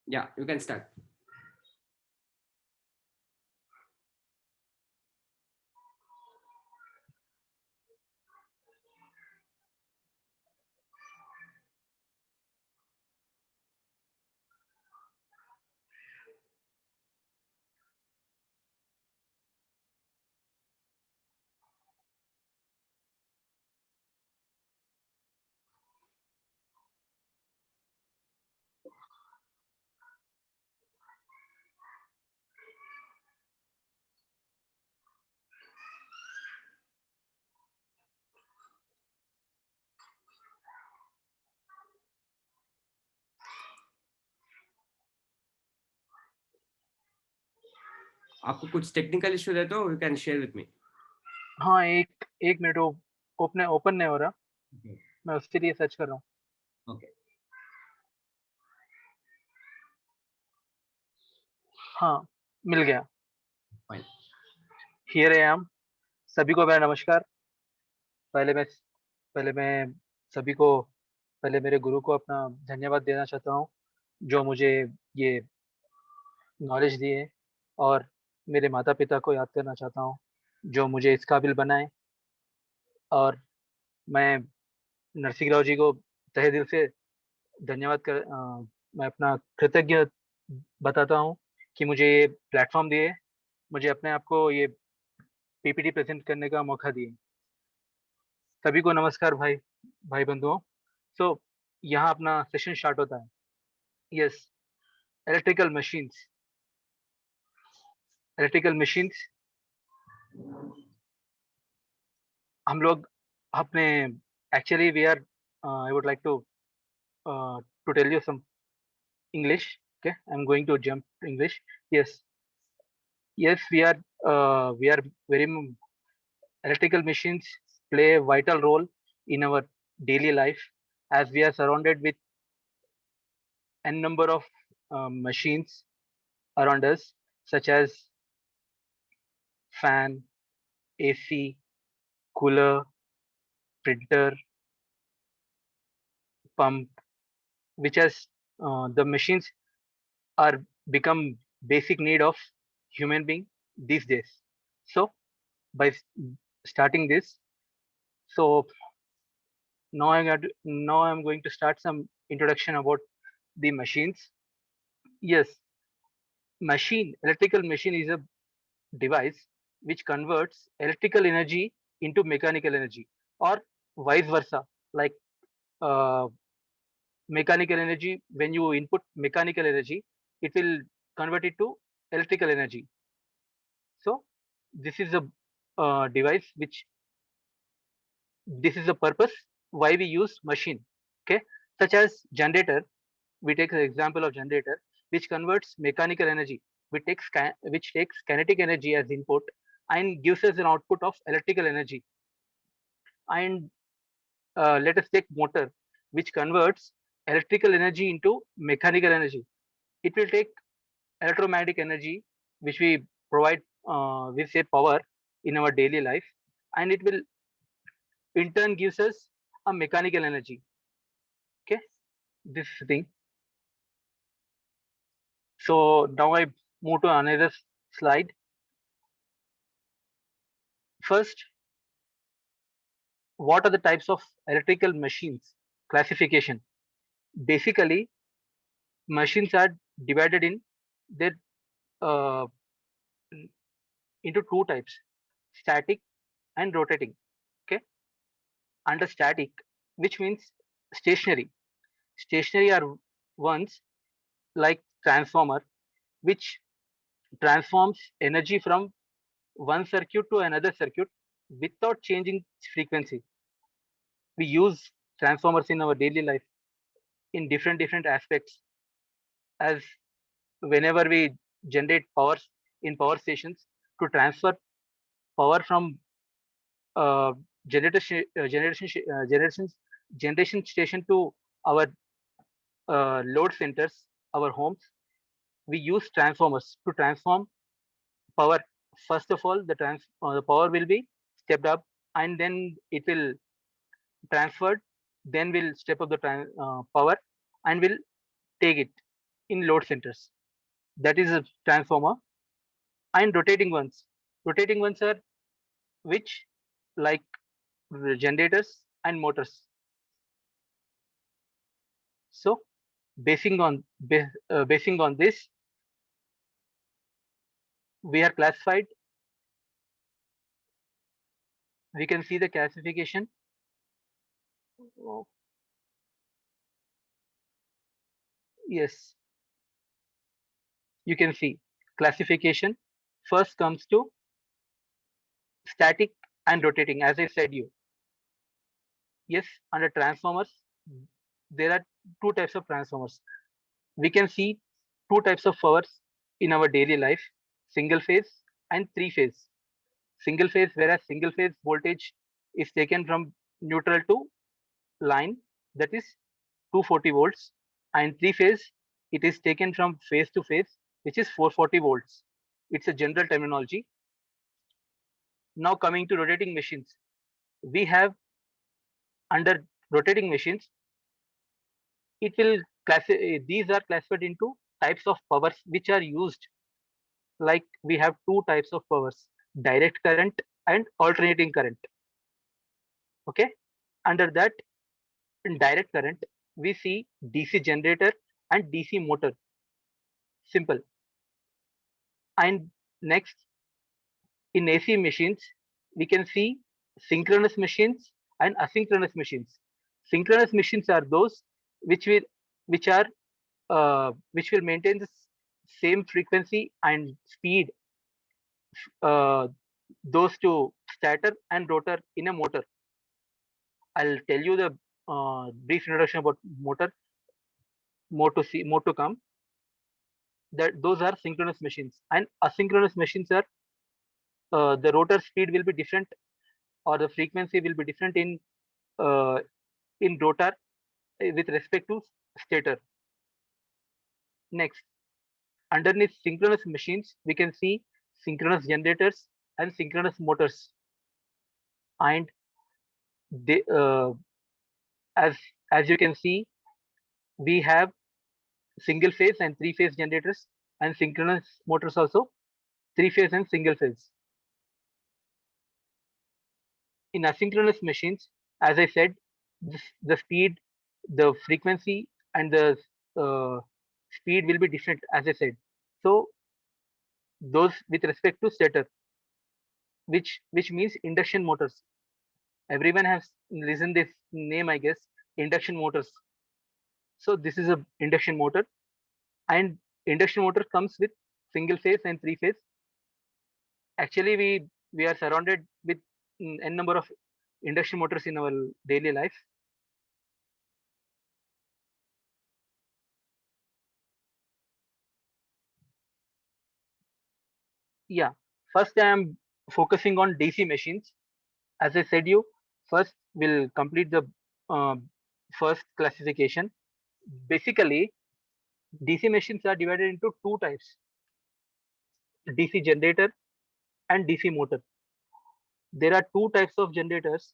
Yeah, you can start. आपको कुछ technical issue है तो you can share with me. हाँ, एक एक मिनट, वो ओपन नहीं हो रहा, मैं उसके लिए सर्च कर रहा हूँ। ओके. हाँ, मिल गया। फाइन. Here I am. सभी को मेरा नमस्कार। पहले मैं पहले मैं सभी को पहले मेरे गुरु को अपना धन्यवाद देना चाहता हूँ, जो मुझे ये नॉलेज दिए, और मेरे माता पिता को याद करना चाहता हूँ, जो मुझे इस काबिल बनाए। और मैं नरसिंह राव जी को तहे दिल से मैं अपना कृतज्ञ बताता हूँ कि मुझे ये प्लेटफॉर्म दिए, मुझे अपने आप को ये पीपीटी प्रेजेंट करने का मौका दिए। सभी को नमस्कार भाई भाई बंधुओं। सो यहाँ अपना सेशन स्टार्ट होता है। Yes, electrical machines. Electrical machines हम लोग अपने actually we are I would like to tell you some English. Okay, I'm going to jump to English. Yes, yes, we are electrical machines play a vital role in our daily life, as we are surrounded with n number of machines around us, such as fan, AC, cooler, printer, pump, which has the machines are become basic need of human being these days. So by starting this, so now I'm going to start some introduction about the machines. Yes, electrical machine is a device which converts electrical energy into mechanical energy, or vice versa. Like uh, mechanical energy, when you input mechanical energy, it will convert it to electrical energy. So this is a device which this is the purpose why we use machine. Okay, such as generator. We take the example of generator, which converts mechanical energy, which takes kinetic energy as input and gives us an output of electrical energy. And let us take motor, which converts electrical energy into mechanical energy. It will take electromagnetic energy, which we provide, we say power in our daily life, and it will in turn gives us a mechanical energy. Okay, this thing. So now I move to another slide. First, what are the types of electrical machines? Classification. Basically, machines are divided in their uh, into two types: static and rotating. Okay, under static, which means stationary. Stationary are ones like transformer, which transforms energy from one circuit to another circuit without changing frequency. We use transformers in our daily life in different aspects, as whenever we generate powers in power stations to transfer power from uh, generation station to our load centers, our homes, we use transformers to transform power. First of all, the power will be stepped up, and then it will transferred. Then we'll step up the power and we'll take it. in load centers. That is a transformer. And rotating ones are which, like generators and motors. So basing on this, we are classified. We can see the classification. Oh, yes, you can see classification. First comes to static and rotating, as I said you. Yes, under transformers, there are two types of transformers. We can see two types of powers in our daily life: single phase and three phase. Single phase, whereas single phase voltage is taken from neutral to line, that is 240 volts, and three phase, it is taken from phase to phase, which is 440 volts. It's a general terminology. Now coming to rotating machines, we have under rotating machines, it will these are classified into types of powers which are used. Like we have two types of powers: direct current and alternating current. Okay, under that, in direct current, we see DC generator and DC motor. Simple. And next, in AC machines, we can see synchronous machines and asynchronous machines. Synchronous machines are those which will which are which will maintain the same frequency and speed, uh, those two, stator and rotor in a motor. I'll tell you the brief introduction about motor, more to come. That those are synchronous machines, and asynchronous machines are the rotor speed will be different, or the frequency will be different uh, in rotor with respect to stator. Next, underneath synchronous machines, we can see synchronous generators and synchronous motors. And they, as as you can see, we have single phase and three phase generators, and synchronous motors also three phase and single phase. In asynchronous machines, as I said, the speed, the frequency, and the uh, speed will be different, as I said. So those with respect to stator, which means induction motors. Everyone has listened this name, I guess, induction motors. So this is a induction motor, and induction motor comes with single phase and three phase. Actually, we are surrounded with n number of induction motors in our daily life. Yeah, first I am focusing on DC machines. As I said you, first we'll complete the uh, first classification. Basically, DC machines are divided into two types: DC generator and DC motor. There are two types of generators.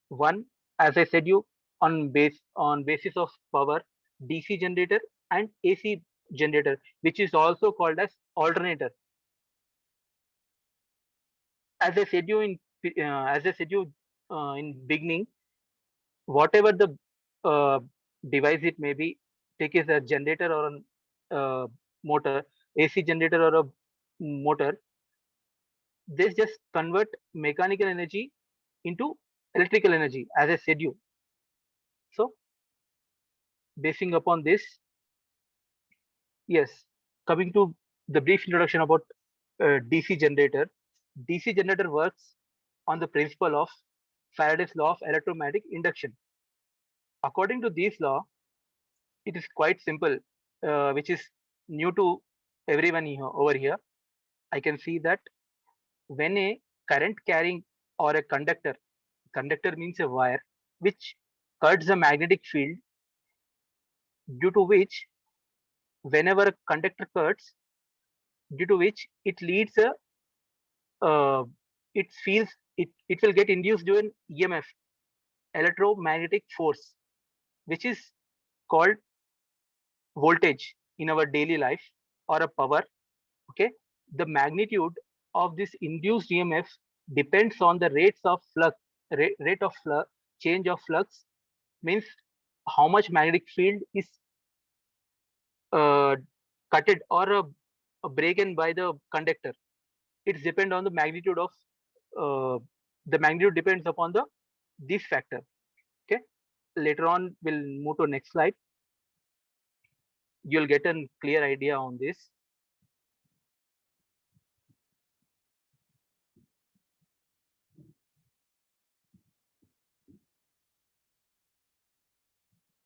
One, as I said you, on basis of power, DC generator and AC generator, which is also called as alternator. As I said you as I said you in beginning, whatever the uh, device it may be, take as a generator or a motor, AC generator or a motor, they just convert mechanical energy into electrical energy, as I said you. So basing upon this, yes, coming to the brief introduction about DC generator. DC generator works on the principle of Faraday's law of electromagnetic induction. According to this law, it is quite simple, which is new to everyone over here. I can see that when a current carrying or a conductor means a wire, which cuts the magnetic field, due to which whenever a conductor cuts, due to which it leads a uh, it feels it will get induced to an EMF, electromagnetic force, which is called voltage. in our daily life or a power. Okay, the magnitude of this induced EMF depends on the rates of flux, rate of flux, change of flux, means how much magnetic field is uh, cutted or broken by the conductor. It depends on the magnitude of the magnitude depends upon the this factor. Okay, later on we'll move to next slide. You'll get a clear idea on this.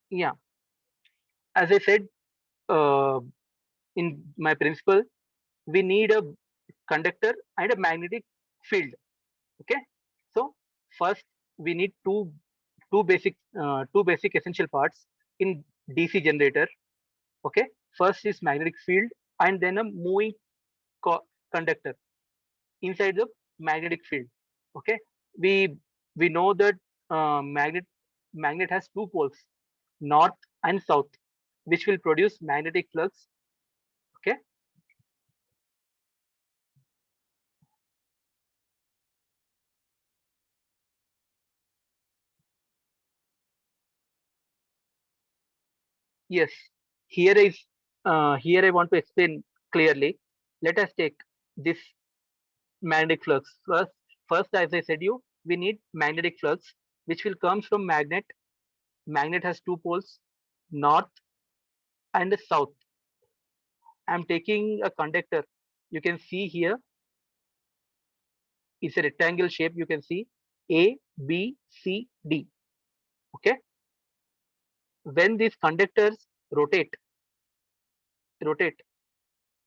Yeah, as I said, uh, in my principle, we need a conductor and a magnetic field. Okay, so first we need two basic essential parts in DC generator. Okay, first is magnetic field and then a moving conductor inside the magnetic field. Okay, we we know that magnet has two poles, north and south, which will produce magnetic flux. Okay, yes, here is here I want to explain clearly. Let us take this magnetic flux first. As I said you, we need magnetic flux which will come from magnet. Magnet has two poles, north and the south. I'm taking a conductor. You can see here it's a rectangle shape. You can see A, B, C, D. Okay. When these conductors rotate,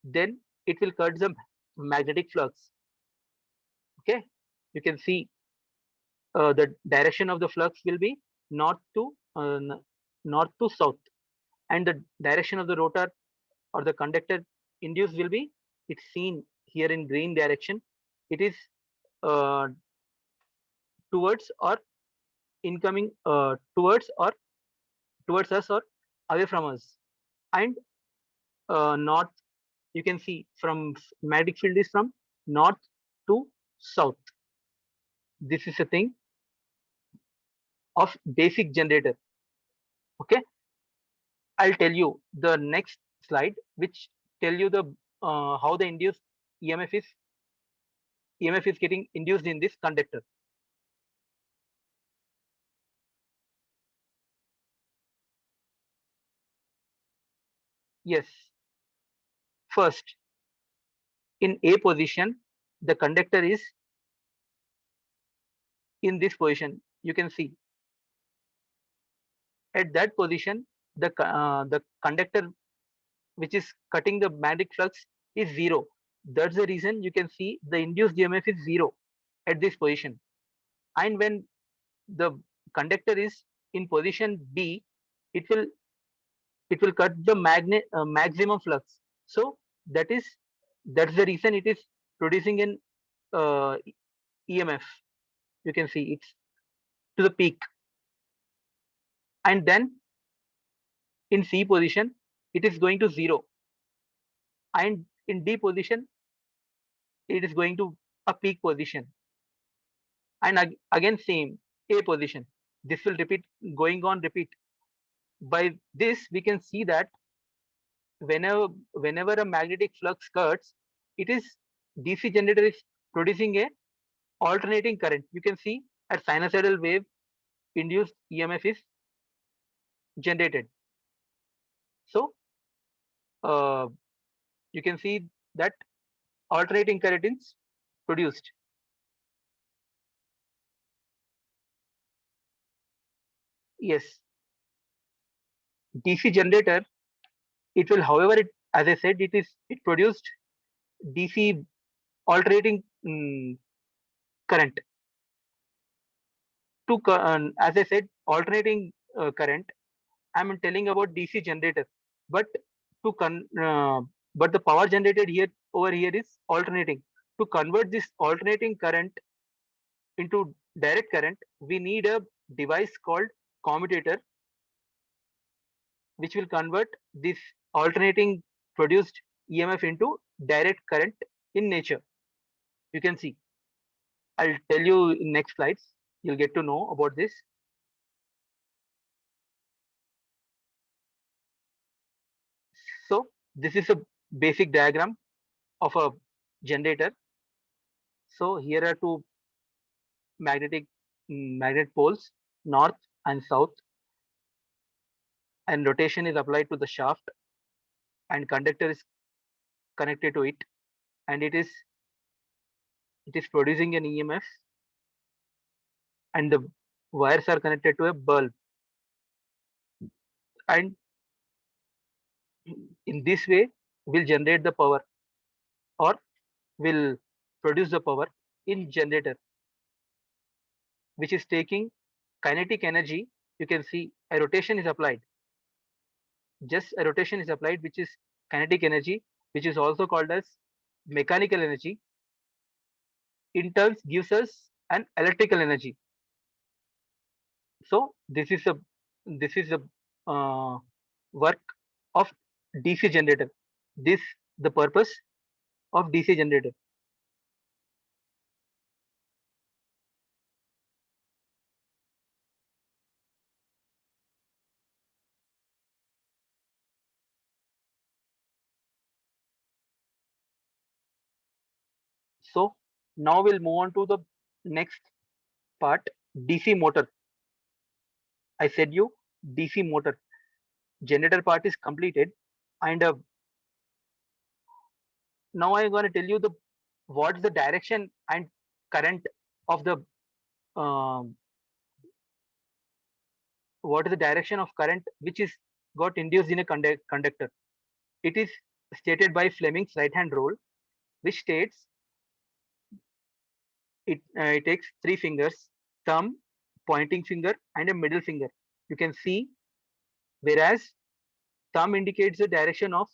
then it will cut the magnetic flux. Okay. You can see the direction of the flux will be north to north to south, and the direction of the rotor or the conductor induced will be, it's seen here in green direction. It is uh, towards or incoming towards us or away from us. And north, you can see from magnetic field is from north to south. This is a thing of basic generator. Okay, I'll tell you the next slide which tell you the how the induced emf is getting induced in this conductor. Yes, first in A position, the conductor is in this position. You can see at that position, the conductor which is cutting the magnetic flux is zero. That's the reason you can see the induced EMF is zero at this position. And when the conductor is in position B, it will cut the maximum flux. So that is that's the reason it is producing an EMF. You can see it's to the peak. And then in C position, it is going to zero. And in D position, it is going to a peak position. And again, same A position. This will repeat, going on repeat. By this, we can see that whenever a magnetic flux cuts, it is DC generator is producing a alternating current. You can see a sinusoidal wave induced EMF is generated. So uh, you can see that alternating current is produced. Yes, DC generator, it will, however, as I said, it produced DC alternating current. As I said, alternating current. I'm telling about DC generator, but to but the power generated here over here is alternating. To convert this alternating current into direct current, we need a device called commutator, which will convert this alternating produced EMF into direct current in nature. You can see. I'll tell you in next slides. You'll get to know about this. So this is a basic diagram of a generator. So here are two magnet poles, north and south, and rotation is applied to the shaft, and conductor is connected to it, and it is producing an EMF, and the wires are connected to a bulb, and in this way will generate the power, or will produce the power in generator, which is taking kinetic energy. You can see a rotation is applied, just a rotation is applied, which is kinetic energy, which is also called as mechanical energy, in turns gives us an electrical energy. So this is a work of DC generator. This the purpose of DC generator. So now we'll move on to the next part, DC motor. I said you DC motor generator part is completed, and now I'm going to tell you the what's the direction and current of the um, what is the direction of current which is got induced in a conductor. It is stated by Fleming's right hand rule, which states it takes three fingers, thumb, pointing finger, and a middle finger. You can see, whereas thumb indicates the direction of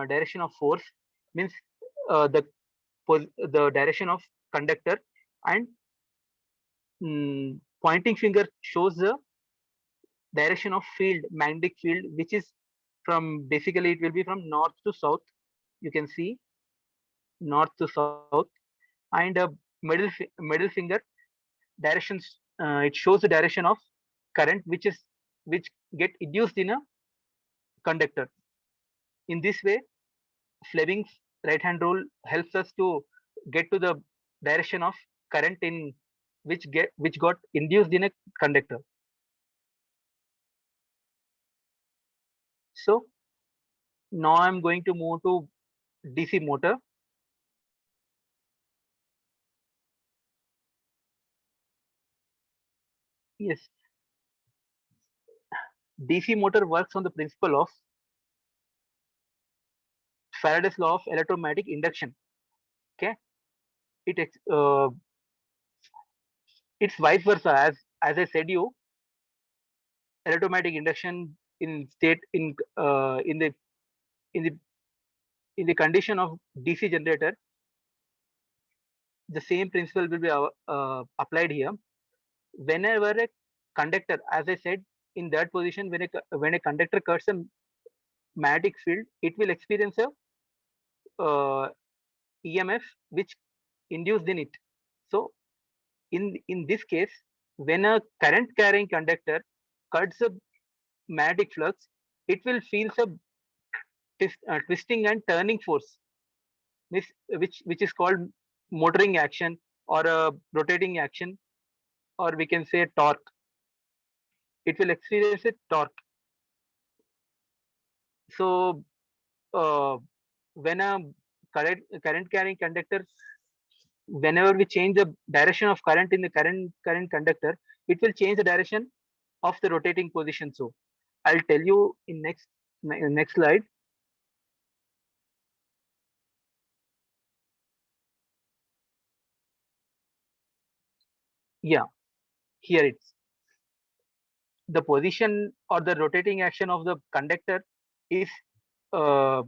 direction of force, means the direction of conductor, and pointing finger shows the direction of field, magnetic field, which is from basically it will be from north to south. You can see north to south, and middle finger directions. It shows the direction of current, which get induced in a conductor. In this way, Fleming's right hand rule helps us to get to the direction of current in which got induced in a conductor. So now I'm going to move to DC motor. Yes, DC motor works on the principle of Faraday's law of electromagnetic induction. Okay, uh, it's vice versa. As I said, you electromagnetic induction in state in the in the condition of DC generator, the same principle will be applied here. Whenever a conductor, as I said, in that position, when a conductor cuts a magnetic field, it will experience a EMF which induced in it. So in this case, when a current carrying conductor cuts a magnetic flux, it will feel some twisting and turning force, which is called motoring action, or a rotating action, or we can say torque. It will experience a torque. So uh, when a current carrying conductor, whenever we change the direction of current in the current conductor, it will change the direction of the rotating position. So I'll tell you in next slide. Yeah, here it's the position or the rotating action of the conductor is uh,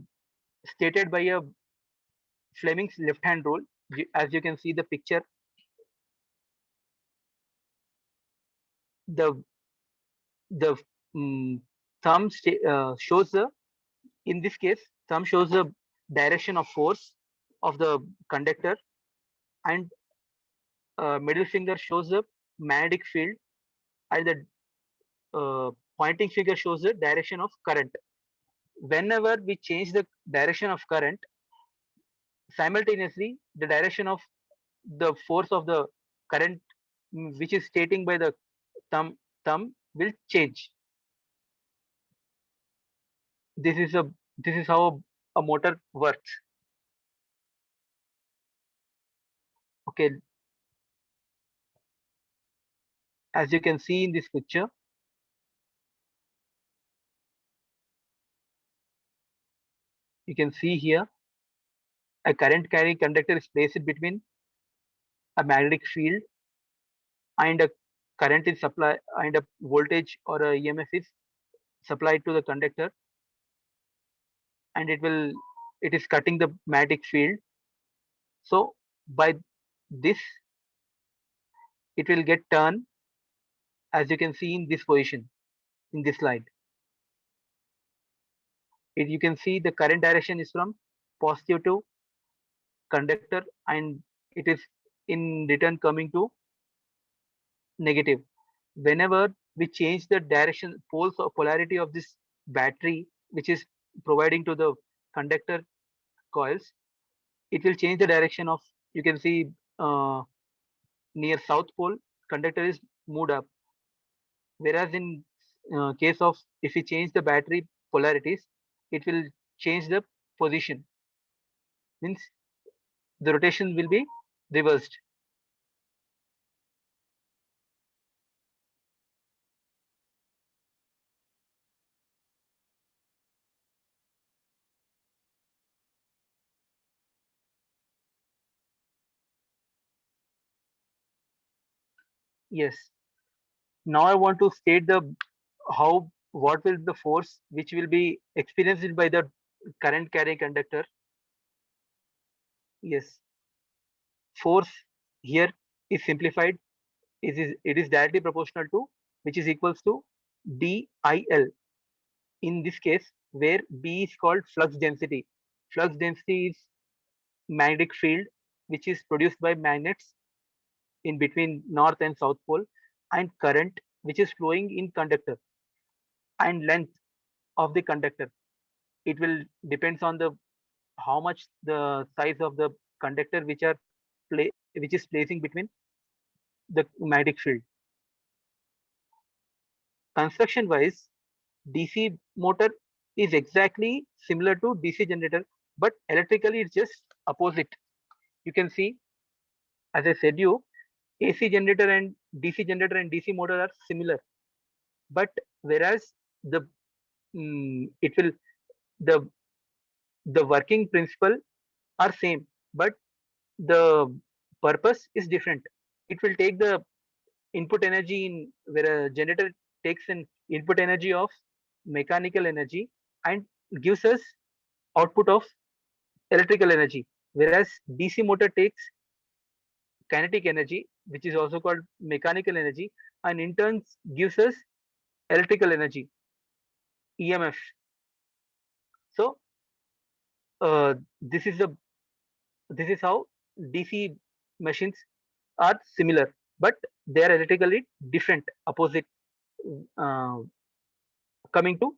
stated by a Fleming's left hand rule. As you can see the picture, the the thumb shows the In this case, thumb shows the direction of force of the conductor, and middle finger shows the magnetic field, and the pointing finger shows the direction of current. Whenever we change the direction of current, simultaneously the direction of the force of the current, which is stating by the thumb will change. This is a this is how a motor works. Okay, as you can see in this picture, you can see here a current carrying conductor is placed between a magnetic field, and a current is supply and a voltage or a EMF is supplied to the conductor, and it is cutting the magnetic field. So by this, it will get turned, as you can see in this position in this slide. You can see the current direction is from positive to conductor, and it is in return coming to negative. Whenever we change the direction poles or polarity of this battery, which is providing to the conductor coils, it will change the direction of, you can see, near south pole conductor is moved up, whereas in case of, if we change the battery polarities, it will change the position, means the rotation will be reversed. Yes, now I want to state the how what will the force which will be experienced by the current carrying conductor. Yes, force here is simplified. It is directly proportional to, which is equals to DIL. In this case, where B is called flux density. Flux density is magnetic field which is produced by magnets in between north and south pole, and current which is flowing in conductor, and length of the conductor. It will depends on the how much the size of the conductor which is placing between the magnetic field. Construction wise, DC motor is exactly similar to DC generator, but electrically it's just opposite. You can see, as I said you, AC generator and DC generator and DC motor are similar, but whereas the it will the the working principle are same, but the purpose is different. It will take the input energy in, where a generator takes an input energy of mechanical energy and gives us output of electrical energy, whereas DC motor takes kinetic energy, which is also called mechanical energy, and in turn gives us electrical energy, EMF. So uh, this is the this is how DC machines are similar, but they are electrically different, opposite, uh, coming to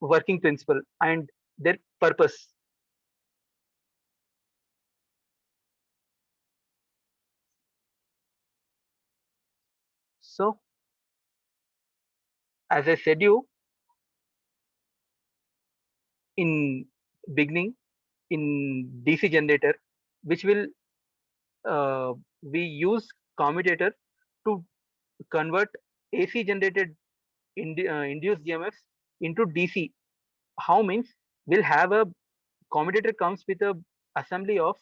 working principle and their purpose. So, as I said you in beginning, in DC generator, which will we use commutator to convert AC generated induced EMFs into DC. How means, we'll have a commutator comes with a assembly of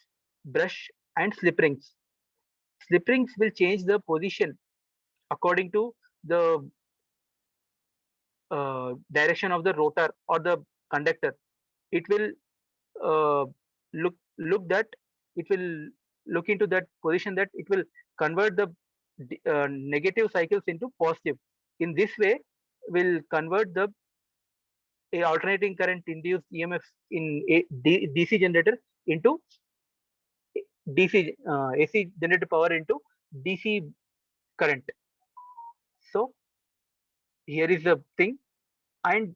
brush and slip rings. Slip rings will change the position according to the direction of the rotor or the conductor. It will uh, look that it will look into that position, that it will convert the negative cycles into positive. In this way, will convert the a alternating current induced EMF in a DC generator into DC AC generated power into DC current. So here is the thing. And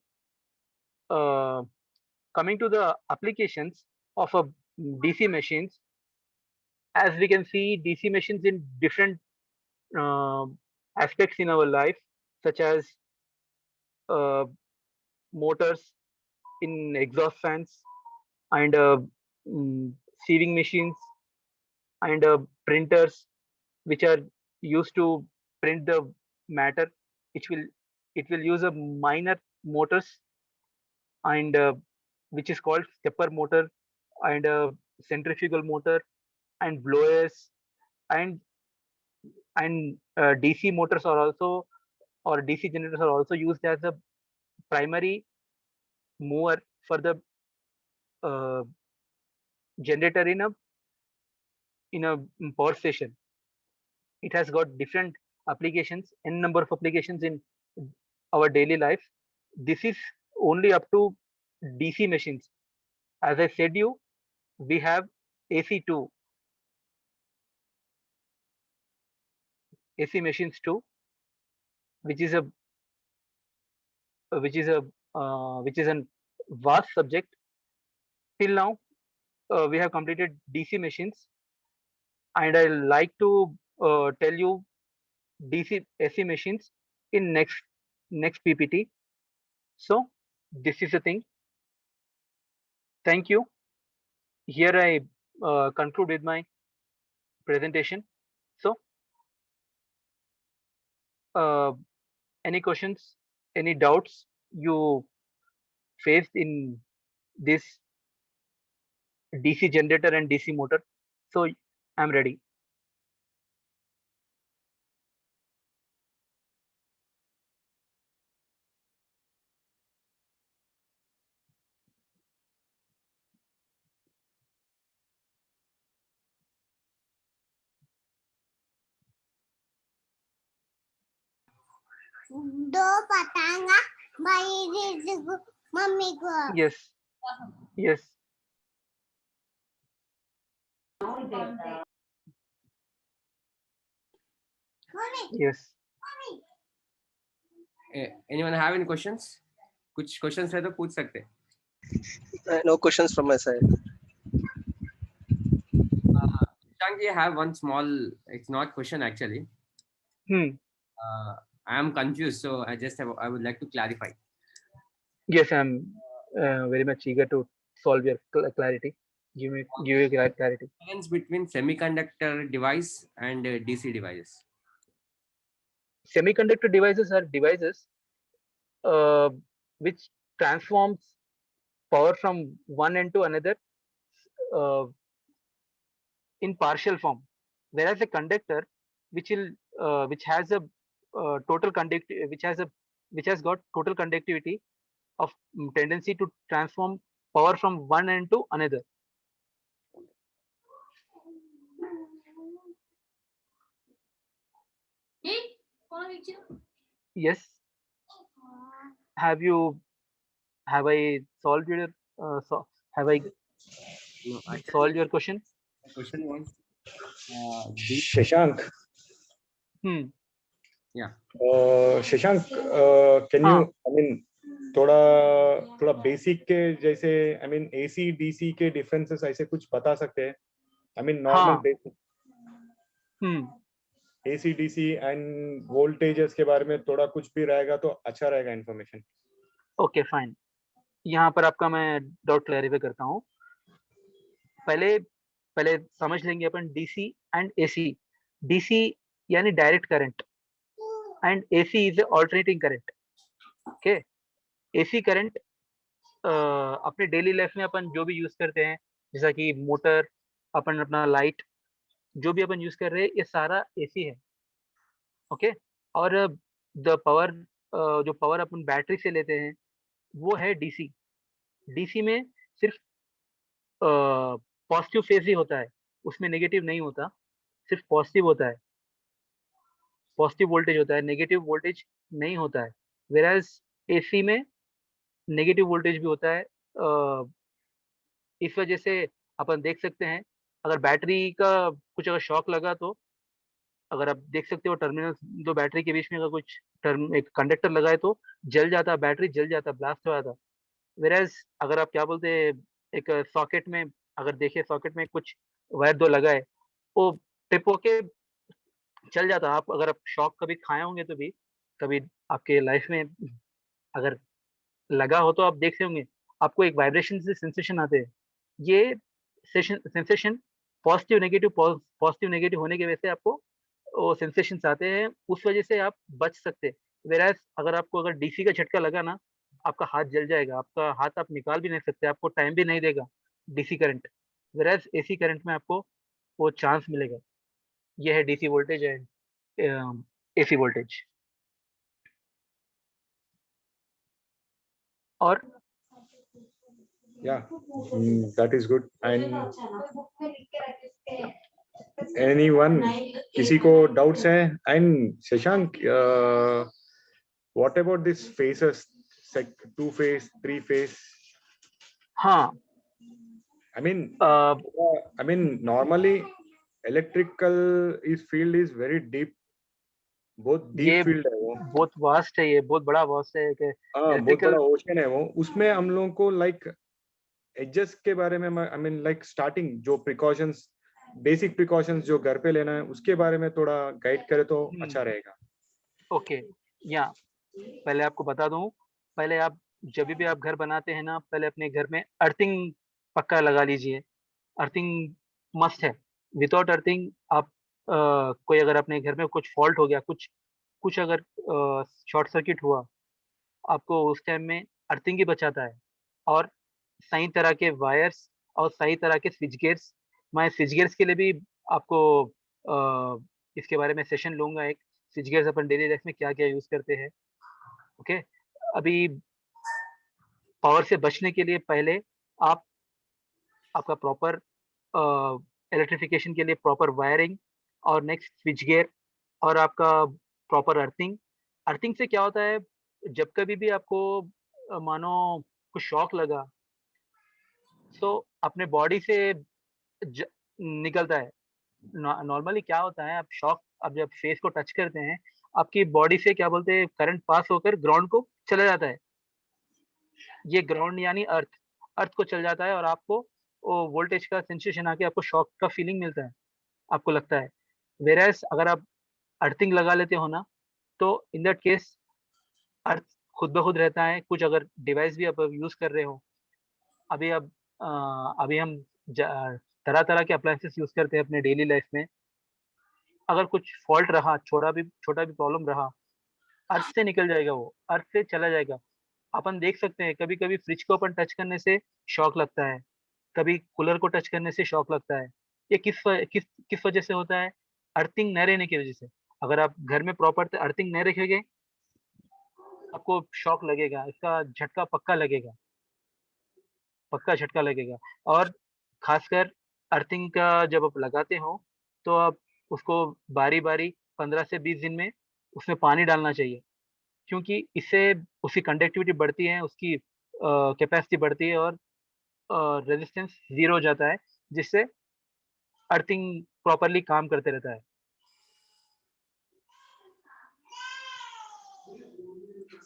coming to the applications of a DC machines, as we can see, DC machines in different uh, aspects in our life, such as uh, motors in exhaust fans, and sieving machines, and printers which are used to print the matter, which will it will use a minor motors, and which is called stepper motor, and centrifugal motor, and blowers, and DC motors are also, or DC generators are also used as a primary mover for the uh, generator in a power station. It has got different applications, n number of applications in our daily life. This is only up to DC machines. As I said you, we have AC2, AC machines too, which is a which is a which is a vast subject. Till now, we have completed DC machines, and I like to tell you DC AC machines in next PPT. So this is the thing. Thank you. Here I conclude with my presentation. So uh, any questions, any doubts you faced in this DC generator and DC motor? So I'm ready. दो पतंगा मेरी mummy को Yes, yes. Yes. Anyone have any questions? कुछ questions है तो पूछ सकते हैं. No questions from my side. Shanki, I have one small. It's not question actually. I am confused, so I would like to clarify. Yes, I'm very much eager to solve your clarity. Give you clarity. Difference between semiconductor device and DC devices. Semiconductor devices are devices which transforms power from one end to another in partial form, whereas a conductor which has a total which has got total conductivity of tendency to transform power from one end to another. Yes. Have I solved your have I No, solved your question? the question was Shashank. Yeah. Shashank, can you, I mean, थोड़ा basic के जैसे, I mean, AC DC के differences ऐसे कुछ बता सकते हैं? I mean, normal basic. AC DC and voltages के बारे में थोड़ा कुछ भी रहेगा तो अच्छा रहेगा information. Okay, fine. यहाँ पर आपका मैं डाउट क्लैरिफाई करता हूँ. पहले समझ लेंगे अपन DC and AC. DC यानी direct current and AC is alternating current. Okay. AC current अपने डेली लाइफ में अपन जो भी यूज करते हैं, जैसा कि मोटर, अपन अपना लाइट, जो भी अपन यूज कर रहे हैं, ये सारा AC है. ओके. और द पावर, जो पावर अपन बैटरी से लेते हैं वो है DC. DC में सिर्फ पॉजिटिव फेज ही होता है, उसमें नेगेटिव नहीं होता, सिर्फ पॉजिटिव होता है, पॉजिटिव वोल्टेज होता है, नेगेटिव वोल्टेज नहीं होता है. वेराज AC में नेगेटिव वोल्टेज भी होता है। इस वजह से अपन देख सकते हैं, अगर बैटरी का कुछ अगर शॉक लगा तो, अगर आप देख सकते हो टर्मिनल दो बैटरी के बीच में अगर कुछ टर्म एक कंडक्टर लगा है तो जल जाता, बैटरी जल जाता, ब्लास्ट हो जाता। वेराज अगर आप क्या बोलते हैं, एक सॉकेट में अगर देखिए, सॉकेट में कुछ वायर दो लगा है, वो टिप होके चल जाता। आप अगर आप शॉक कभी खाए होंगे तो भी, कभी आपके लाइफ में अगर लगा हो तो आप देखते होंगे, आपको एक वाइब्रेशन से सेंसेशन आते हैं। ये sensation positive negative, positive negative होने की वजह से आपको वो सेंसेशंस आते हैं, उस वजह से आप बच सकते हैं। वेराज अगर आपको अगर डीसी का झटका लगा ना, आपका हाथ जल जाएगा, आपका हाथ आप निकाल भी नहीं सकते, आपको टाइम भी नहीं देगा डीसी करंट। वेराज एसी करंट में आपको वो चांस मिलेगा। ये है DC voltage and AC voltage. और Yeah, that is good. And anyone, किसी को doubts है? And Shashank, what about this phases, like 2 phase, 3 phase? हाँ, I mean, normally electrical field is very deep, बहुत deep ये field है वो। बहुत वास्ट है, ये बहुत बड़ा वास्ट है कि हाँ, बहुत बड़ा इलेक्ट्रिकल। ओशन है वो। उसमें हम लोगों को लाइक एडजस्ट के बारे में, आई मीन लाइक स्टार्टिंग जो प्रिकॉशंस, बेसिक प्रिकॉशंस जो घर पे लेना है, उसके बारे में थोड़ा गाइड करे तो अच्छा रहेगा। ओके, या पहले आपको बता दूं, पहले आप जब भी आप घर बनाते हैं ना, पहले अपने घर में अर्थिंग पक्का लगा लीजिए। अर्थिंग मस्ट है। विदाउट अर्थिंग आप कोई अगर अपने घर में कुछ फॉल्ट हो गया, कुछ कुछ अगर शॉर्ट सर्किट हुआ, आपको उस टाइम में अर्थिंग ही बचाता है। और सही तरह के वायर्स और सही तरह के स्विच गेयर्स, मैं स्विच गेयर्स के लिए भी आपको इसके बारे में सेशन लूंगा एक, स्विच गेयर्स अपन डेली लाइफ में क्या क्या यूज करते हैं। ओके, अभी पावर से बचने के लिए पहले आप आपका प्रॉपर इलेक्ट्रिफिकेशन के लिए प्रॉपर वायरिंग, और नेक्स्ट स्विच गियर, और आपका प्रॉपर अर्थिंग। अर्थिंग से क्या होता है, जब कभी भी आपको मानो कुछ शॉक लगा, तो अपने बॉडी से ज, निकलता है। नॉर्मली क्या होता है, आप शॉक आप जब फेस को टच करते हैं, आपकी बॉडी से क्या बोलते हैं, करंट पास होकर ग्राउंड को चला जाता है। ये ग्राउंड यानी अर्थ, अर्थ को चल जाता है, और आपको वो वोल्टेज का सेंसेशन आके आपको शॉक का फीलिंग मिलता है, आपको लगता है। वेरएस अगर आप अर्थिंग लगा लेते हो ना, तो इन दैट केस अर्थ खुद ब खुद रहता है। कुछ अगर डिवाइस भी आप यूज कर रहे हो, अभी अब अभी हम तरह तरह के अप्लायंसेस यूज करते हैं अपने डेली लाइफ में। अगर कुछ फॉल्ट रहा, छोटा भी प्रॉब्लम रहा, अर्थ से निकल जाएगा, वो अर्थ से चला जाएगा। अपन देख सकते हैं कभी कभी फ्रिज को अपन टच करने से शॉक लगता है, कभी कूलर को टच करने से शॉक लगता है। ये किस वजह से होता है, अर्थिंग न रहने की वजह से। अगर आप घर में प्रॉपर अर्थिंग नहीं रखेंगे, आपको शॉक लगेगा, इसका झटका पक्का लगेगा, पक्का झटका लगेगा। और खासकर अर्थिंग का जब आप लगाते हो, तो आप उसको बारी बारी 15 से 20 दिन में उसमें पानी डालना चाहिए, क्योंकि इससे उसकी कंडक्टिविटी बढ़ती है, उसकी कैपेसिटी बढ़ती है, और रेजिस्टेंस जीरो हो जाता है, जिससे अर्थिंग प्रॉपरली काम करते रहता है।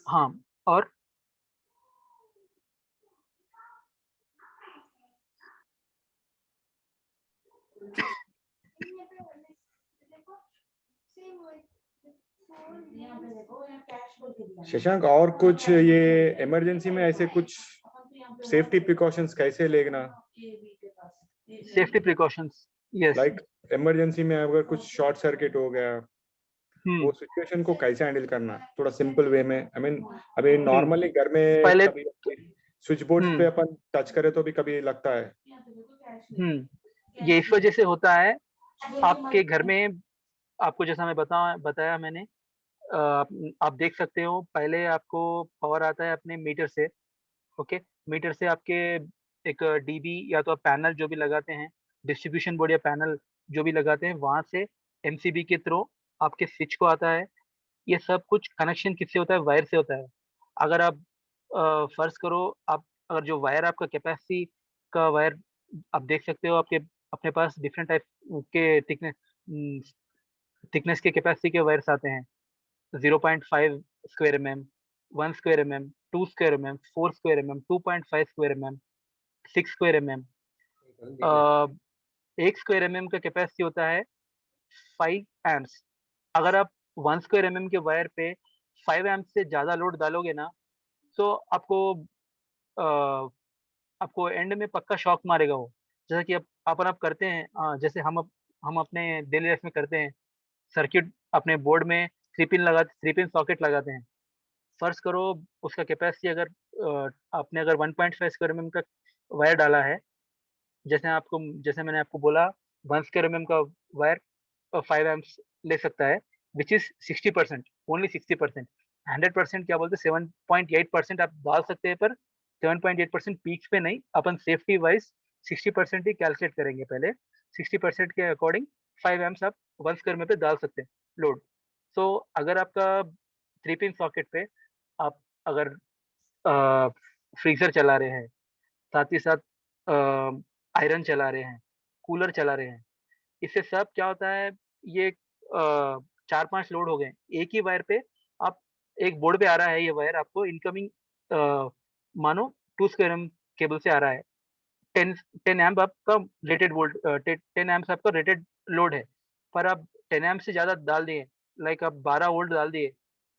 हाँ, और शशांक, और कुछ ये इमरजेंसी में ऐसे कुछ सेफ्टी प्रिकॉशंस कैसे लेना? Safety precautions, yes. Like emergency में अगर कुछ शॉर्ट सर्किट हो गया, वो सिचुएशन को कैसे हैंडल करना, थोड़ा सिंपल वे में। आई मीन अभी नॉर्मली घर में पहले कभी स्विच बोर्ड पे अपन टच करे तो भी कभी लगता है। ये इस वजह से होता है, आपके घर में, आपको जैसा मैं बताया मैंने, आप देख सकते हो, पहले आपको पावर आता है अपने मीटर से। ओके, मीटर से आपके एक डीबी या तो आप पैनल जो भी लगाते हैं, डिस्ट्रीब्यूशन बोर्ड या पैनल जो भी लगाते हैं, वहां से एमसीबी के थ्रू आपके स्विच को आता है। ये सब कुछ कनेक्शन किससे होता है, वायर से होता है। अगर आप फर्ज करो आप अगर जो वायर आपका कैपेसिटी का वायर आप देख सकते हो, आपके अपने पास डिफरेंट टाइप के थिकनेस के कैपेसिटी के वायर्स आते हैं। 0.5 square mm, 1 square mm, 2 square mm, 4 square mm, 2.5 square mm, 6 square mm। एक स्क्वायर mm का कैपेसिटी होता है 5 एम्प्स। अगर आप 1 स्क्वायर mm के वायर पे 5 एम्प्स से ज्यादा लोड डालोगे ना, तो आपको एंड में पक्का शॉक मारेगा वो। जैसा कि अपन आप करते हैं, जैसे हम अपने डेली लाइफ में करते हैं, सर्किट अपने बोर्ड में 3 पिन सॉकेट लगाते हैं। फर्ज करो उसका कैपेसिटी अगर आपने अगर 1.5 स्क्वायर mm का वायर डाला है, जैसे मैंने आपको बोला 1 स्क्वायर mm का वायर 5 एम्प्स ले सकता है, विच इज 60%, ओनली 60%। 100% क्या बोलते हैं 7.8% आप डाल सकते हैं, पर 7.8% पीक्स पे नहीं, अपन सेफ्टी वाइज 60% ही कैलकुलेट करेंगे पहले। 60% के अकॉर्डिंग 5 एम्प्स आप 1 स्क्वायर में पे डाल सकते हैं लोड। सो अगर आपका 3 पिन सॉकेट पे आप अगर फ्रीजर चला रहे हैं, साथ ही साथ आयरन चला रहे हैं, कूलर चला रहे हैं, इससे सब क्या होता है, ये 4-5 लोड हो गए एक ही वायर पे। आप एक बोर्ड पे आ रहा है ये वायर, आपको इनकमिंग मानो 2 स्क्वायर एम केबल से आ रहा है। 10 एम्प आपका रेटेड वोल्ट 10 एम्प आपका रेटेड लोड है, पर आप 10 एम्प से ज्यादा डाल दिए, लाइक आप 12 वोल्ट डाल दिए,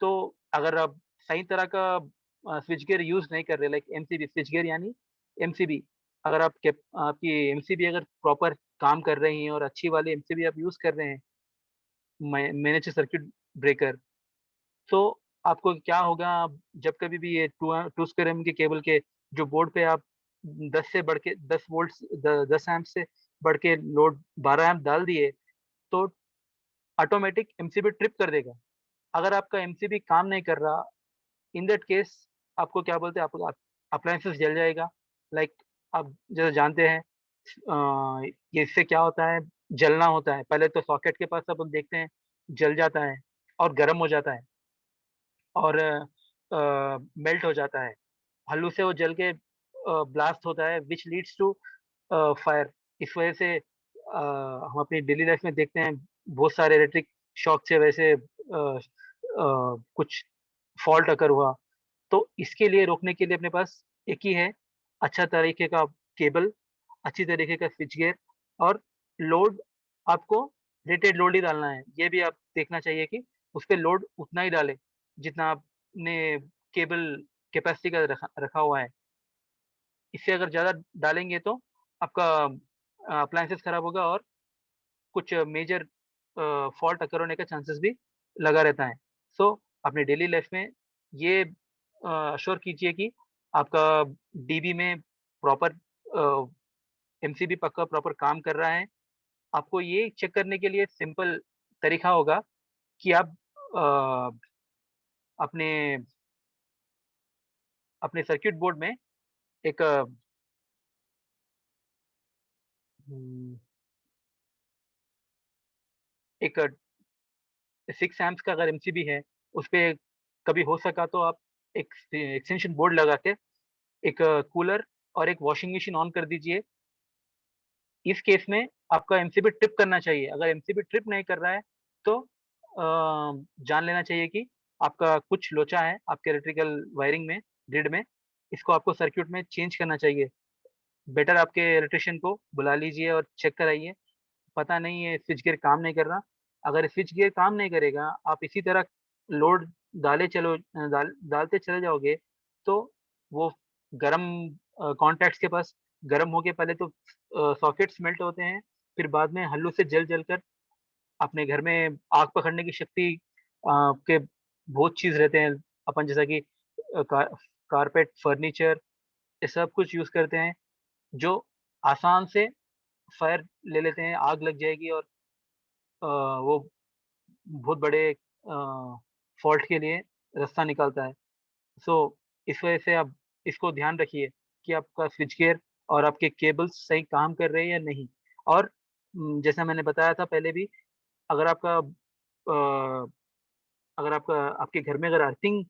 तो अगर आप सही तरह का स्विच गियर यूज नहीं कर रहे, लाइक एमसीबी स्विच गियर यानी एमसीबी, अगर आपकी एमसीबी अगर प्रॉपर काम कर रही है और अच्छी वाली एमसीबी आप यूज कर रहे हैं, मैनेज सर्किट ब्रेकर, तो आपको क्या होगा, जब कभी भी ये 2 स्क्वायर एम के केबल के जो बोर्ड पे आप 10 से बढ़ के 10 वोल्ट 10 एम्प से बढ़ के लोड 12 एम्प डाल दिए, तो ऑटोमेटिक एमसीबी ट्रिप कर देगा। अगर आपका एमसीबी काम नहीं कर रहा, इन दैट केस आपको क्या बोलते हैं, आपको अप्लायंसेस जल जाएगा। लाइक आप जैसे जानते हैं, ये इससे क्या होता है, जलना होता है। पहले तो सॉकेट के पास अपन देखते हैं जल जाता है और गर्म हो जाता है और मेल्ट हो जाता है, हल्लू से वो जल के ब्लास्ट होता है, विच लीड्स टू फायर। इस वजह से हम अपनी डेली लाइफ में देखते हैं बहुत सारे इलेक्ट्रिक शॉक से वैसे कुछ फॉल्ट अकर हुआ। तो इसके लिए रोकने के लिए अपने पास एक ही है, अच्छा तरीके का केबल, अच्छी तरीके का स्विच गियर, और लोड आपको रेटेड लोड ही डालना है। ये भी आप देखना चाहिए कि उस पे लोड उतना ही डाले जितना आपने केबल कैपेसिटी का रखा हुआ है। इससे अगर ज़्यादा डालेंगे तो आपका अप्लायंसेस खराब होगा और कुछ मेजर फॉल्ट अकर होने का चांसेस भी लगा रहता है। सो अपने डेली लाइफ में ये अश्योर कीजिए कि आपका डीबी में प्रॉपर एमसीबी पक्का प्रॉपर काम कर रहा है। आपको ये चेक करने के लिए सिंपल तरीका होगा कि आप अ, अपने अपने सर्किट बोर्ड में एक हम्म, एक 6 एम्प्स का अगर एमसीबी है, उस पे कभी हो सका तो आप एक एक्सटेंशन बोर्ड लगा के एक कूलर और एक वॉशिंग मशीन ऑन कर दीजिए। इस केस में आपका एमसीबी ट्रिप करना चाहिए। अगर एमसीबी ट्रिप नहीं कर रहा है, तो जान लेना चाहिए कि आपका कुछ लोचा है आपके इलेक्ट्रिकल वायरिंग में, ग्रिड में। इसको आपको सर्किट में चेंज करना चाहिए। बेटर आपके इलेक्ट्रिशियन को बुला लीजिए और चेक कराइए। पता नहीं है स्विच गियर काम नहीं कर रहा, अगर स्विच गियर काम नहीं करेगा, आप इसी तरह लोड डालते चले जाओगे, तो वो गरम कॉन्टैक्ट्स के पास गरम होके पहले तो सॉकेट्स मेल्ट होते हैं, फिर बाद में हल्लू से जल जल कर अपने घर में आग पकड़ने की शक्ति के बहुत चीज रहते हैं। अपन जैसा कि कारपेट, फर्नीचर, ये सब कुछ यूज करते हैं जो आसान से फायर ले लेते हैं, आग लग जाएगी और वो बहुत बड़े फॉल्ट के लिए रास्ता निकालता है। सो इस वजह से आप इसको ध्यान रखिए कि आपका स्विच गियर और आपके केबल्स सही काम कर रहे हैं या नहीं। और जैसा मैंने बताया था पहले भी, अगर आपका अ, अगर आपका आपके घर में अगर अर्थिंग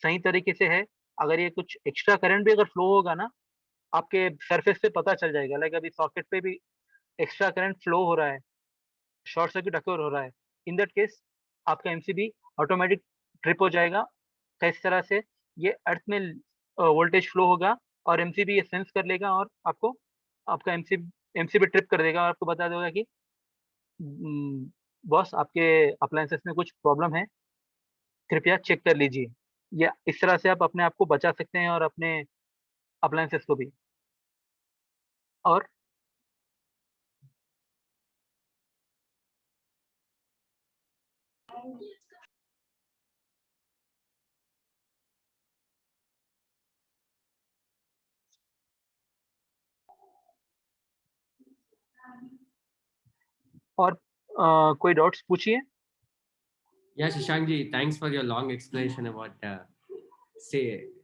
सही तरीके से है, अगर ये कुछ एक्स्ट्रा करंट भी अगर फ्लो होगा ना, आपके सरफेस पे पता चल जाएगा। लाइक अभी सॉकेट पे भी एक्स्ट्रा करंट फ्लो हो रहा है, शॉर्ट सर्किट अकर हो रहा है, इन दैट केस आपका एमसीबी ऑटोमेटिक ट्रिप हो जाएगा। किस तरह से ये अर्थ में वोल्टेज फ्लो होगा और एमसीबी ये सेंस कर लेगा और आपको आपका एमसीबी ट्रिप कर देगा और आपको बता देगा कि बॉस आपके अप्लायंसेस में कुछ प्रॉब्लम है, कृपया चेक कर लीजिए। या इस तरह से आप अपने आप को बचा सकते हैं और अपने अप्लायंसेस को भी। और कोई डाउट्स पूछिए। Yeah, Shashank ji, thanks for your long explanation about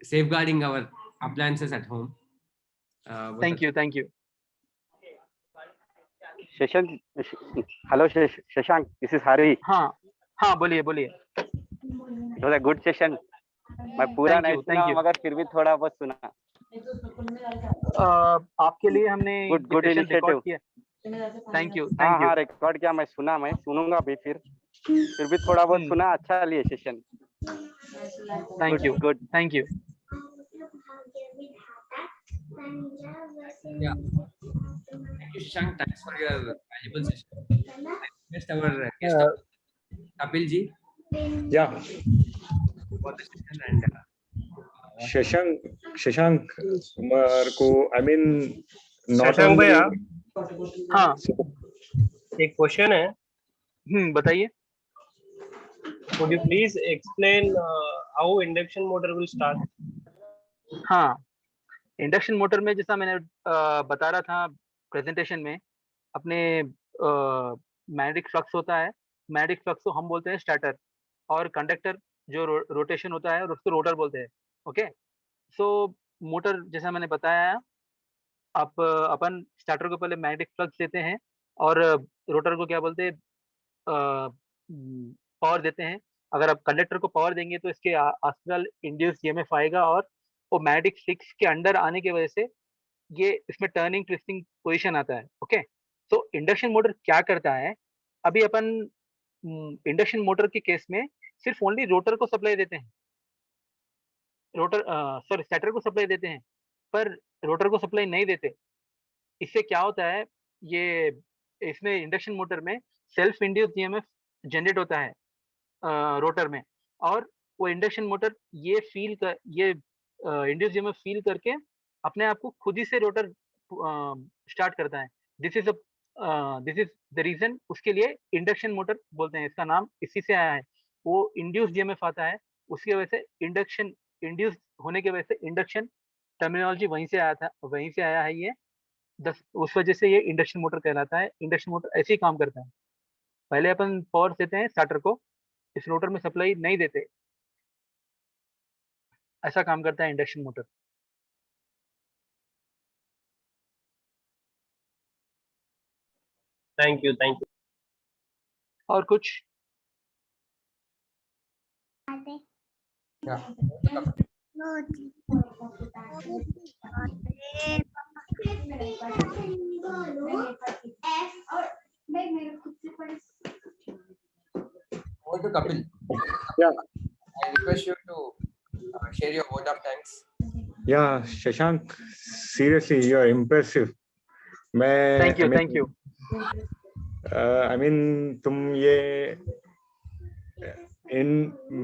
safeguarding our appliances at home. Thank you, thank you. Shashank, hello Shashank, this is Hari. हाँ हाँ, बोलिए बोलिए। It was a good session. मैं पूरा Thank नहीं you, सुना thank you. मगर फिर भी थोड़ा बहुत सुना। आपके लिए हमने Good सेशन रिकॉर्ड initiative. किया। थैंक यू, हाँ थैंक यू। हाँ, रिकॉर्ड किया, मैं सुना, मैं सुनूंगा भी फिर भी थोड़ा बहुत सुना। अच्छा लिए session. Thank you, Good. Thank you. Yeah. Thank you, Shashank. Thanks for your valuable session. Next, our guest Kapil ji Yeah, for the session and Shashank मेरे को I mean not Shashank only भैया, हाँ एक क्वेश्चन है। बताइए। Could you please explain how induction motor will start? हाँ, induction motor में जैसा मैंने बता रहा था प्रेजेंटेशन में, अपने मैग्नेटिक फ्लक्स होता है। मैग्नेटिक फ्लक्स को हम बोलते हैं स्टार्टर, और कंडक्टर जो रोटेशन होता है और उसको रोटर बोलते हैं। ओके, सो मोटर जैसा मैंने बताया, आप अपन स्टार्टर को पहले मैग्नेटिक फ्लक्स देते हैं और रोटर को क्या बोलते हैं, पावर देते हैं। अगर आप कंडक्टर को पावर देंगे तो इसके आसपास इंड्यूस ईएमएफ आएगा और वो मैग्नेटिक फ्लक्स के अंडर आने की वजह से ये इसमें टर्निंग ट्विस्टिंग पोजीशन आता है। ओके, तो इंडक्शन मोटर क्या करता है, अभी अपन इंडक्शन मोटर के केस में सिर्फ ओनली रोटर को सप्लाई देते हैं, स्टार्टर को सप्लाई देते हैं, पर रोटर को सप्लाई नहीं देते। इससे क्या होता है, ये इसमें इंडक्शन मोटर में सेल्फ इंड्यूस्ड ईएमएफ जनरेट होता है रोटर में, और वो इंडक्शन मोटर ये इंड्यूस्ड ईएमएफ फील करके अपने आप को खुद ही से रोटर स्टार्ट करता है। दिस इज द रीजन, उसके लिए इंडक्शन मोटर बोलते हैं। इसका नाम इसी से आया है, वो इंड्यूस्ड ईएमएफ आता है, उसकी वजह से इंडक्शन, इंड्यूस होने की वजह से इंडक्शन टर्मिनोलॉजी वहीं से आया है ये। उस वजह से ये इंडक्शन मोटर कहलाता है। इंडक्शन मोटर ऐसे ही काम करता है, पहले अपन पावर देते हैं स्टार्टर को, इस रोटर में सप्लाई नहीं देते, ऐसा काम करता है induction motor. Thank you, thank you. और कुछ? over to Kapil. Yeah. I request you to share your vote of thanks. Yeah, Shashank, seriously, you're impressive. Thank you. I mean, तुम ये इन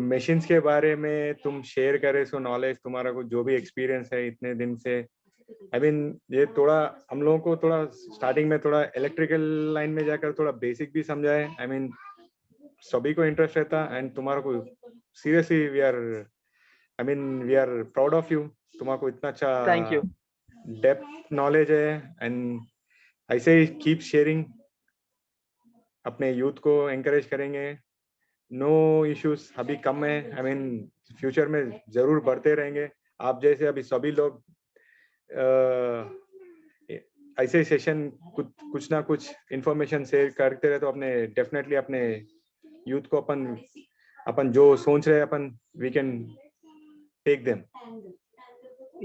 मशीन्स के बारे में तुम शेयर करे सो नॉलेज, तुम्हारा को जो भी एक्सपीरियंस है इतने दिन से, I mean, ये थोड़ा हम लोगों को थोड़ा स्टार्टिंग में थोड़ा इलेक्ट्रिकल लाइन में जाकर थोड़ा बेसिक भी समझाए। I mean, सभी को इंटरेस्ट रहता, एंड तुम्हारा को seriously we are proud of you. तुम्हारा को इतना अच्छा थैंक यू, डेप्थ नॉलेज है, एंड ऐसे ही कीप शेयरिंग, अपने यूथ को एनकरेज करेंगे। नो इश्यूज अभी कम है, I mean, फ्यूचर में जरूर बढ़ते रहेंगे। आप जैसे अभी सभी लोग ऐसे सेशन कुछ ना कुछ इंफॉर्मेशन शेयर करते रहे तो अपने डेफिनेटली अपने यूथ को अपन जो सोच रहे हैं अपन we can take them.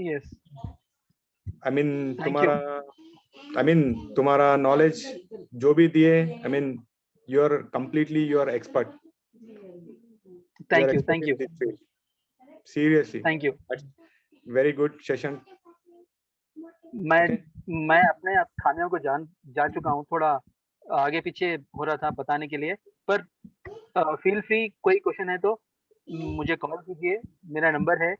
Yes. I mean Thank you. तुम्हारा knowledge जो भी दिए, I mean you're completely expert. Thank You're you. expert Thank in you. this field. Seriously. Thank you. That's very good session. मैं Okay. मैं अपने खामियों को जान चुका हूँ, थोड़ा आगे पीछे हो रहा था बताने के लिए, पर फील फ्री, कोई क्वेश्चन है तो मुझे कॉल कीजिए। मेरा नंबर है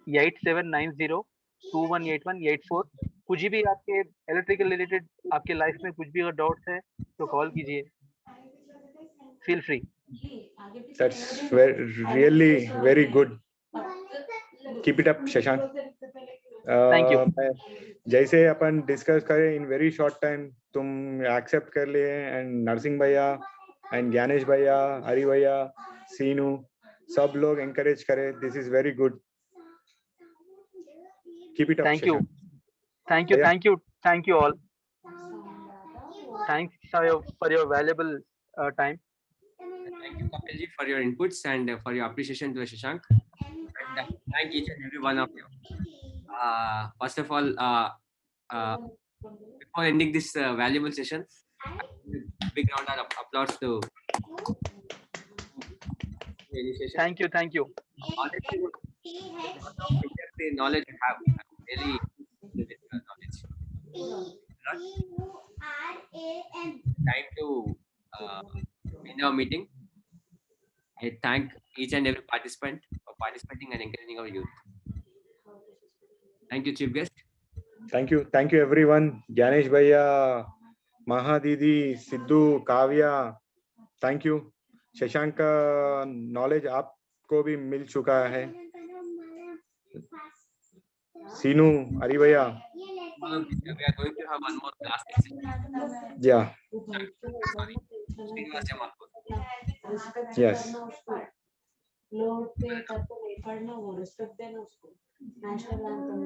8790218184। कुछ भी आपके इलेक्ट्रिकल रिलेटेड, आपके लाइफ में कुछ भी अगर डाउट्स है तो कॉल कीजिए, feel free. That's really very good. Keep it up, Shashank. Thank you. जैसे अपन डिस्कस करें इन वेरी शॉर्ट टाइम, तुम एक्सेप्ट कर लिए, एंड नरसिंह भैया एंड ज्ञानेश भैया, हरि भैया, सीनू, सब लोग एनकरेज करें. This is very good. Keep it up. Thank you. Thank you. Yeah. Thank you. Thank you all. Thanks for your valuable time. Thank you, Kapilji, for your inputs and for your appreciation to Shashank. And thank each and every one of you. First of all, before ending this valuable session, big round of applause to the initiation. Thank you. Thank you. Honestly, the knowledge you have, really with your knowledge. Time to end our meeting. I thank each and every participant for participating and encouraging our youth. Thank you, Chief Guest. Thank you everyone. Ganesh भैया, महा दीदी, Sidhu, Kavya, thank you. Shashank का knowledge आपको भी मिल चुका है. सीनू, हरि भैया. We are going to have one more class next session. Yeah. Sorry. Srinivas Jamalpur. Yes. Load पे करके पढ़ना, वो रिस्पेक्ट देना उसको, नेशनल एंथम